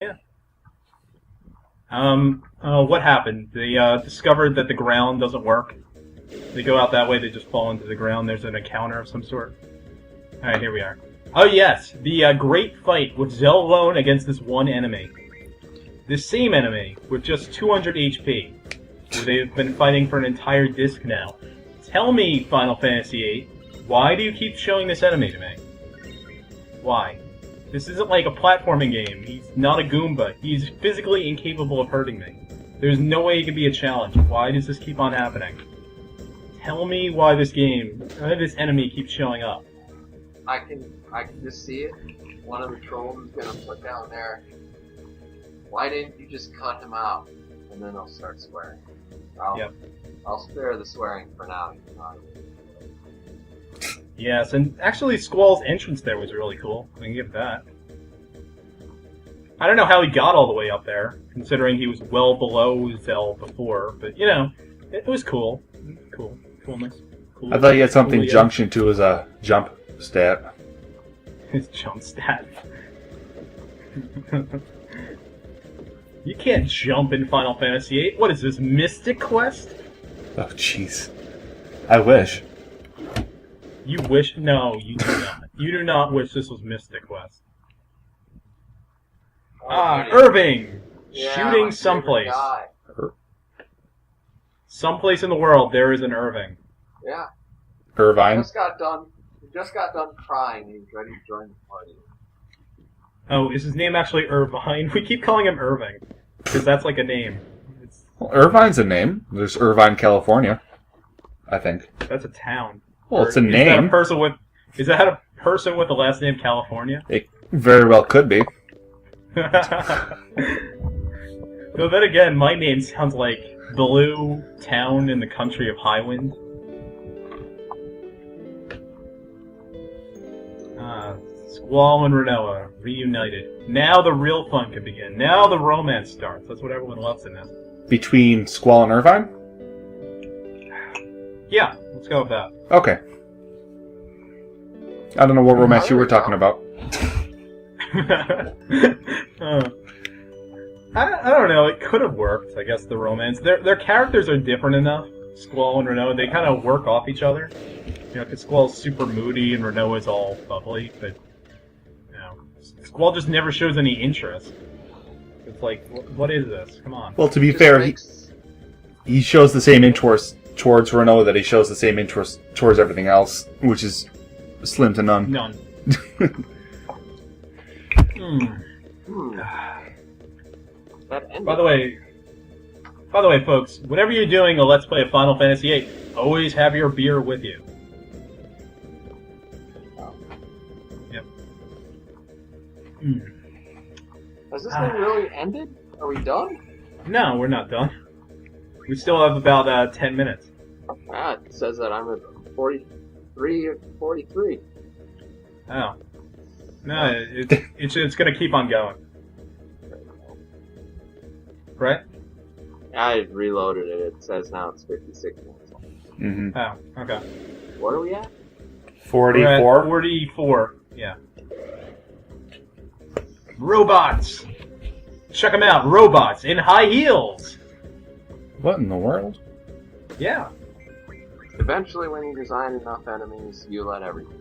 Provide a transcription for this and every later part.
Yeah. What happened? They discovered that the ground doesn't work. They go out that way, they just fall into the ground. There's an encounter of some sort. Alright, here we are. Oh yes, the great fight with Zell alone against this one enemy. This same enemy, with just 200 HP, who they've been fighting for an entire disc now. Tell me, Final Fantasy VIII, why do you keep showing this enemy to me? Why? This isn't like a platforming game. He's not a Goomba. He's physically incapable of hurting me. There's no way he can be a challenge. Why does this keep on happening? Tell me why this enemy keeps showing up. I can just see it. One of the trolls is gonna put down there. Why didn't you just cut him out? And then I'll start swearing. I'll spare the swearing for now. Yes, and actually Squall's entrance there was really cool. I can give that. I don't know how he got all the way up there, considering he was well below Zell before, but, you know, it was cool. Coolness. Cool. I thought he had something junction to his jump stat. His jump stat. You can't jump in Final Fantasy VIII. What is this, Mystic Quest? Oh, jeez. I wish. You wish? No, you do not. You do not wish this was Mystic Quest. Irving! Yeah, Shooting someplace. Someplace in the world, there is an Irving. Yeah. Irvine. He just got done crying. He's ready to join the party. Oh, is his name actually Irvine? We keep calling him Irving, because that's like a name. Well, Irvine's a name. There's Irvine, California, I think. That's a town. Well, it's a Is that name. Is that a person with the last name California? It very well could be. Though then again, my name sounds like Blue Town in the country of Highwind. Squall and Renoa reunited. Now the real fun can begin. Now the romance starts. That's what everyone loves in this. Between Squall and Irvine? Yeah, let's go with that. Okay. I don't know what romance you were talking about. I don't know. It could have worked. I guess the romance. Their characters are different enough. Squall and Renoa, they kind of work off each other. You know, because Squall's super moody and Renoa's all bubbly, but you know, Squall just never shows any interest. It's like, what is this? Come on. Well, to be fair, he shows the same interest towards Renoa that he shows the same interest towards everything else, which is slim to none. None. By the way, folks, whenever you're doing a Let's Play of Final Fantasy VIII, always have your beer with you. Yep. Has this thing really ended? Are we done? No, we're not done. We still have about 10 minutes. It says that I'm at 43 or 43. Oh. No, it's going to keep on going. Right? I reloaded it. It says now it's 56 minutes. Mm-hmm. Oh, okay. What are we at? 44? 44, yeah. Robots! Check them out, robots in high heels! What in the world? Yeah. Eventually, when you design enough enemies, you let everything.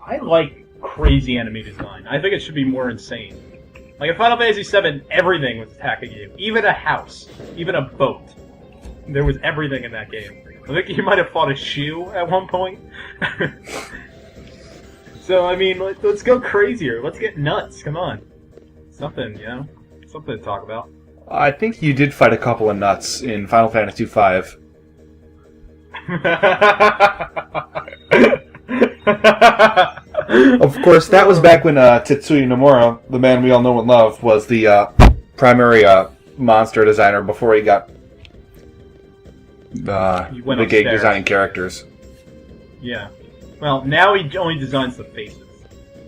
I like crazy enemy design. I think it should be more insane. Like in Final Fantasy VII, everything was attacking you. Even a house. Even a boat. There was everything in that game. I think you might have fought a shoe at one point. So, I mean, let's go crazier. Let's get nuts. Come on. Something, you know? Something to talk about. I think you did fight a couple of nuts in Final Fantasy V. Of course, that was back when Tetsuya Nomura, the man we all know and love, was the primary monster designer before he got the gig designing characters. Yeah. Well, now he only designs the faces.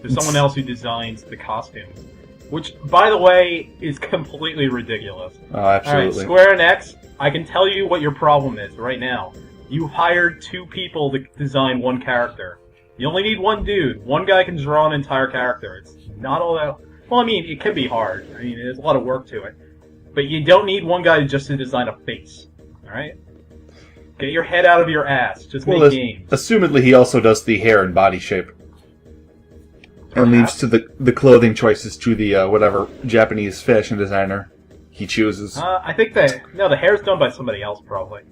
There's someone else who designs the costumes. Which, by the way, is completely ridiculous. Oh, absolutely. Alright, Square Enix, I can tell you what your problem is right now. You hired 2 people to design one character. You only need one dude. One guy can draw an entire character. It's not all that Well, I mean, it can be hard. I mean, there's a lot of work to it. But you don't need one guy just to design a face. Alright? Get your head out of your ass. Just make games. Assumedly, he also does the hair and body shape. And leaves to the clothing choices to the, whatever, Japanese fashion designer he chooses. I think the hair's done by somebody else, probably.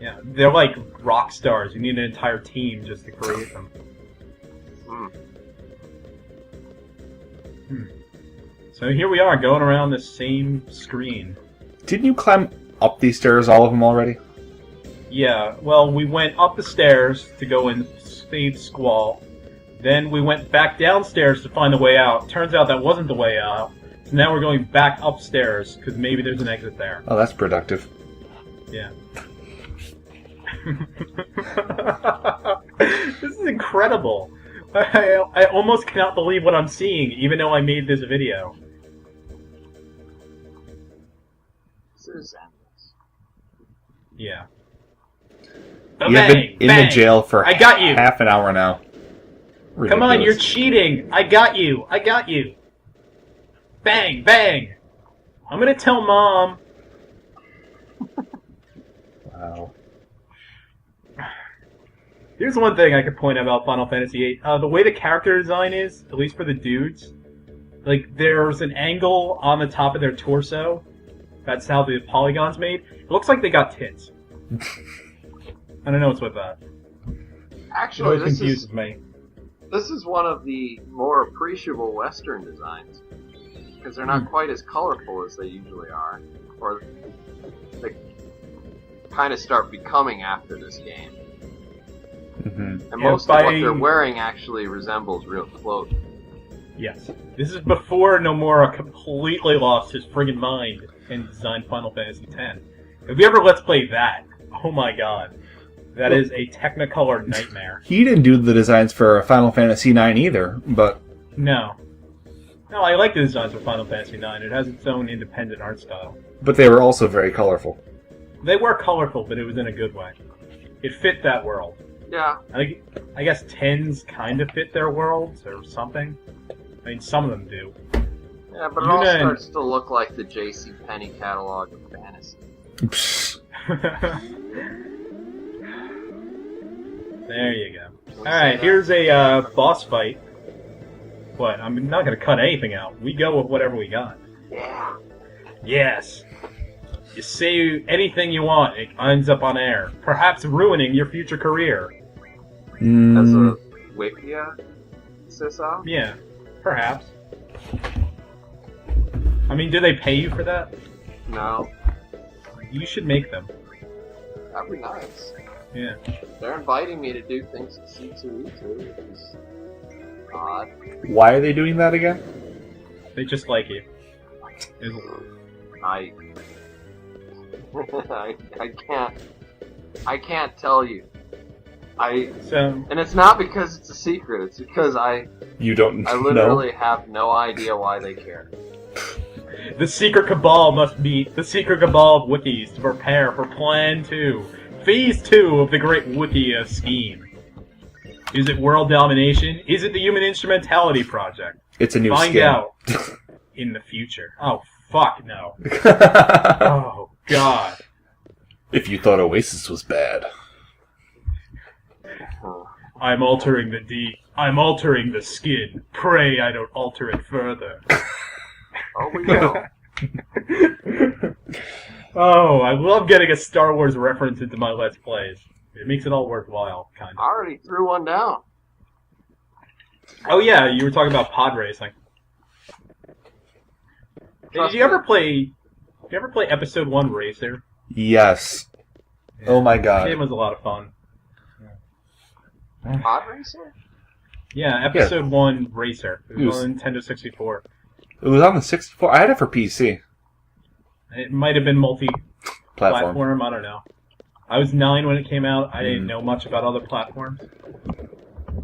Yeah, they're like rock stars. You need an entire team just to create them. So here we are, going around this same screen. Didn't you climb up these stairs, all of them already? Yeah, well, we went up the stairs to go in Spade Squall. Then we went back downstairs to find the way out. Turns out that wasn't the way out. So now we're going back upstairs, because maybe there's an exit there. Oh, that's productive. Yeah. This is incredible. I almost cannot believe what I'm seeing, even though I made this video. This is endless. Yeah. You've been in the jail for I got you. half an hour now. Ridiculous. Come on, you're cheating. I got you. I got you. Bang, bang. I'm gonna tell Mom. Wow. Here's one thing I could point out about Final Fantasy VIII. The way the character design is, at least for the dudes, like, there's an angle on the top of their torso. That's how the polygon's made. It looks like they got tits. I don't know what's with that. Actually, it always confuses me. This is one of the more appreciable Western designs. Because they're not quite as colorful as they usually are. Or they kind of start becoming after this game. Mm-hmm. And most of what they're wearing actually resembles real clothing. Yes. This is before Nomura completely lost his friggin' mind and designed Final Fantasy X. If we ever Let's Play that, oh my god. That is a Technicolor nightmare. He didn't do the designs for Final Fantasy IX either, but... No. No, I like the designs for Final Fantasy IX. It has its own independent art style. But they were also very colorful. They were colorful, but it was in a good way. It fit that world. Yeah. I guess 10s kind of fit their worlds, or something. I mean, some of them do. Yeah, but it all starts to look like the J.C. Penney catalog of fantasy. There you go. Alright, here's a boss fight. What? I'm not going to cut anything out. We go with whatever we got. Yeah. Yes. You say anything you want, it ends up on air. Perhaps ruining your future career. As a Wikia, Sissa? Yeah, perhaps. I mean, do they pay you for that? No. You should make them. That'd be nice. Yeah. They're inviting me to do things at C2E2, which is odd. Why are they doing that again? They just like you. I can't tell you. And it's not because it's a secret, it's because You don't I literally have no idea why they care. The secret cabal must meet the secret cabal of wikis to prepare for Plan 2. Phase 2 of the great Wikia scheme. Is it world domination? Is it the Human Instrumentality Project? It's a new Find skin. out in the future. Oh, fuck no. Oh, God. If you thought Oasis was bad. I'm altering the skin. Pray I don't alter it further. Oh, we will. Oh, I love getting a Star Wars reference into my Let's Plays. It makes it all worthwhile, kind of. I already threw one down. Oh yeah, you were talking about pod racing. Did you ever play Episode 1 Racer? Yes. Yeah. Oh my god. That game was a lot of fun. Pod Racer? Yeah, Episode 1 Racer. It was on Nintendo 64. It was on the 64. I had it for PC. It might have been multi-platform, I don't know. I was 9 when it came out. I didn't know much about other platforms.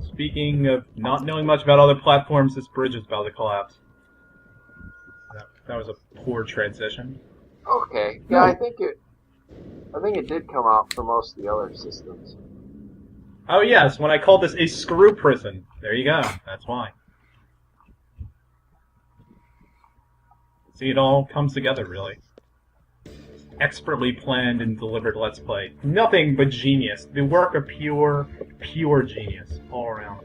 Speaking of not knowing much about other platforms, this bridge is about to collapse. That was a poor transition. Okay. Yeah, I think it did come out for most of the other systems. Oh yes, when I called this a screw prison. There you go. That's why. See, it all comes together, really. Expertly planned and delivered Let's Play. Nothing but genius. The work of pure genius all around.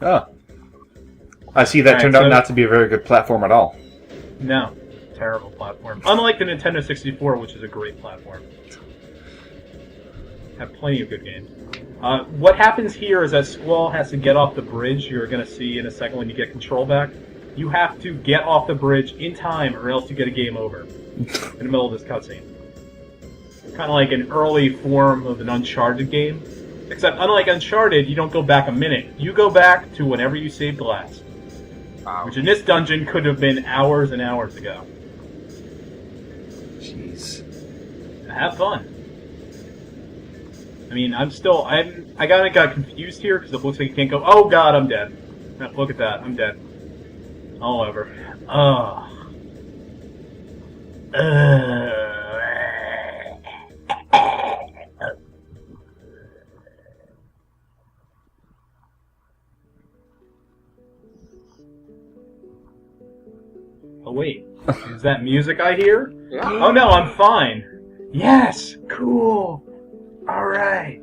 Oh. I see that turned out not to be a very good platform at all. No. Terrible platform. Unlike the Nintendo 64, which is a great platform. Have plenty of good games. What happens here is that Squall has to get off the bridge. You're going to see in a second when you get control back. You have to get off the bridge in time, or else you get a game over in the middle of this cutscene. Kind of like an early form of an Uncharted game. Except, unlike Uncharted, you don't go back a minute. You go back to whenever you saved last. Wow. Which in this dungeon could have been hours and hours ago. Jeez. Have fun. I mean, I kinda got confused here, because it looks like you can't go, oh god, I'm dead. Look at that, I'm dead. All over. Oh. Oh wait, is that music I hear? Yeah. Oh no, I'm fine. Yes, cool. All right.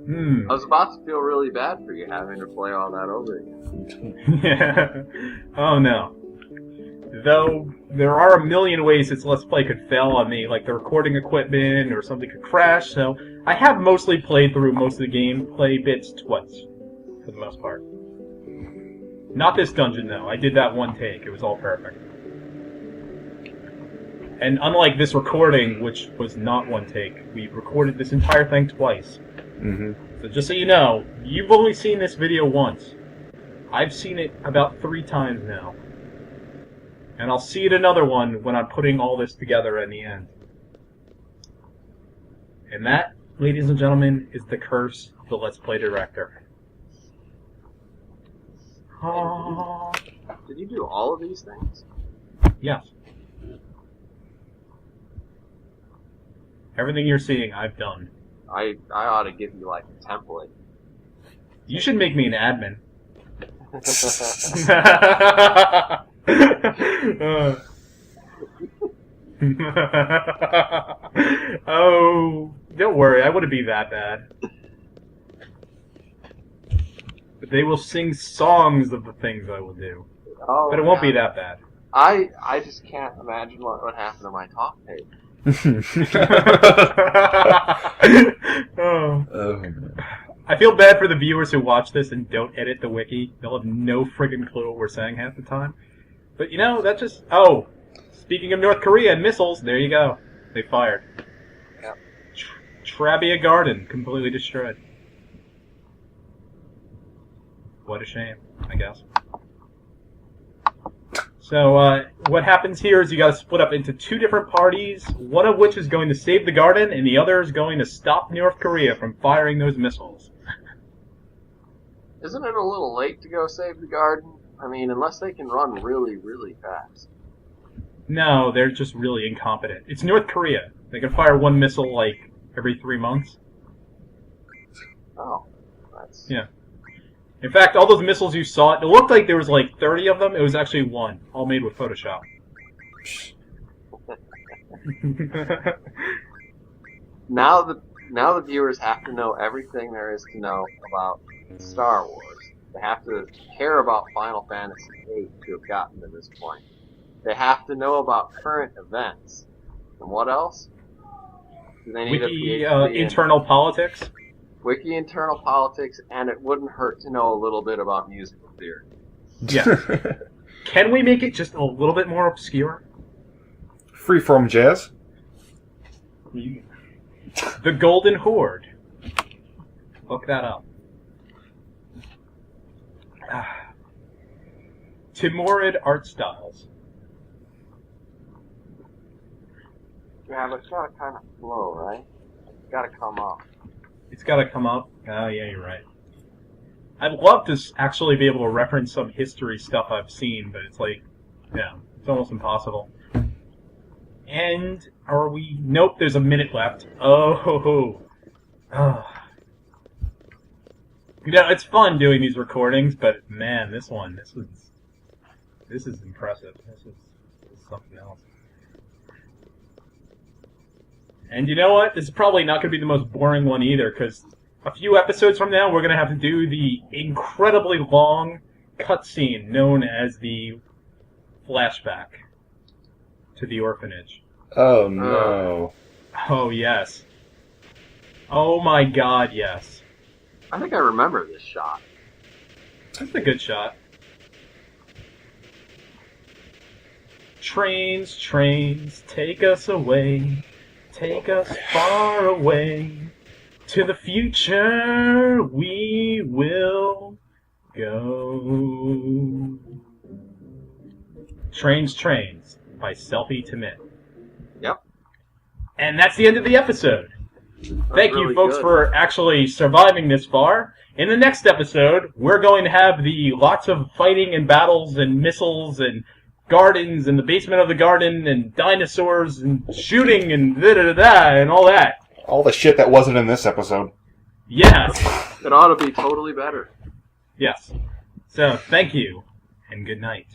I was about to feel really bad for you having to play all that over again. Yeah. Oh no. Though there are a million ways this Let's Play could fail on me, like the recording equipment or something could crash, so I have mostly played through most of the gameplay bits twice, for the most part. Not this dungeon though, I did that one take, it was all perfect. And unlike this recording, which was not one take, we recorded this entire thing twice. Mm-hmm. So just so you know, you've only seen this video once. I've seen it about 3 times now. And I'll see it another one when I'm putting all this together in the end. And that, ladies and gentlemen, is the curse of the Let's Play director. Did you do all of these things? Yes. Everything you're seeing, I've done. I ought to give you like a template. You should make me an admin. Oh, don't worry, I wouldn't be that bad. But they will sing songs of the things I will do. Oh, But it won't be that bad. I just can't imagine what would happen to my talk tape. Oh. I feel bad for the viewers who watch this and don't edit the wiki. They'll have no friggin' clue what we're saying half the time. But you know, that just... Oh, speaking of North Korea and missiles, there you go. They fired. Yep. Trabia Garden, completely destroyed. What a shame, I guess. So, what happens here is you gotta split up into 2 different parties, one of which is going to save the garden, and the other is going to stop North Korea from firing those missiles. Isn't it a little late to go save the garden? I mean, unless they can run really, really fast. No, they're just really incompetent. It's North Korea. They can fire one missile, like, every 3 months. Oh, that's... Yeah. In fact, all those missiles you saw, it looked like there was like 30 of them. It was actually 1, all made with Photoshop. Now the viewers have to know everything there is to know about Star Wars. They have to care about Final Fantasy VIII to have gotten to this point. They have to know about current events. And what else? Do they need Wiki a PhD internal politics. Wiki internal politics, and it wouldn't hurt to know a little bit about musical theory. Yeah. Can we make it just a little bit more obscure? Freeform jazz. The Golden Horde. Look that up. Timorid art styles. Yeah, but it's gotta kind of flow, right? It's gotta come up. It's got to come up. Oh, yeah, you're right. I'd love to actually be able to reference some history stuff I've seen, but it's like, yeah, it's almost impossible. And are we... Nope, there's a minute left. Oh. You know, it's fun doing these recordings, but man, this is impressive. This is something else. And you know what? This is probably not going to be the most boring one either, because a few episodes from now, we're going to have to do the incredibly long cutscene known as the flashback to the orphanage. Oh, no. Oh, yes. Oh, my God, yes. I think I remember this shot. That's a good shot. Trains, trains, take us away. Take us far away. To the future we will go. Trains, Trains by Selfie to Mint. Yep. And that's the end of the episode. Thank you, really folks, good. for actually surviving this far. In the next episode, we're going to have the lots of fighting and battles and missiles and gardens and the basement of the garden and dinosaurs and shooting and da-da-da-da and all that. All the shit that wasn't in this episode. Yes. It ought to be totally better. Yes. So, thank you, and good night.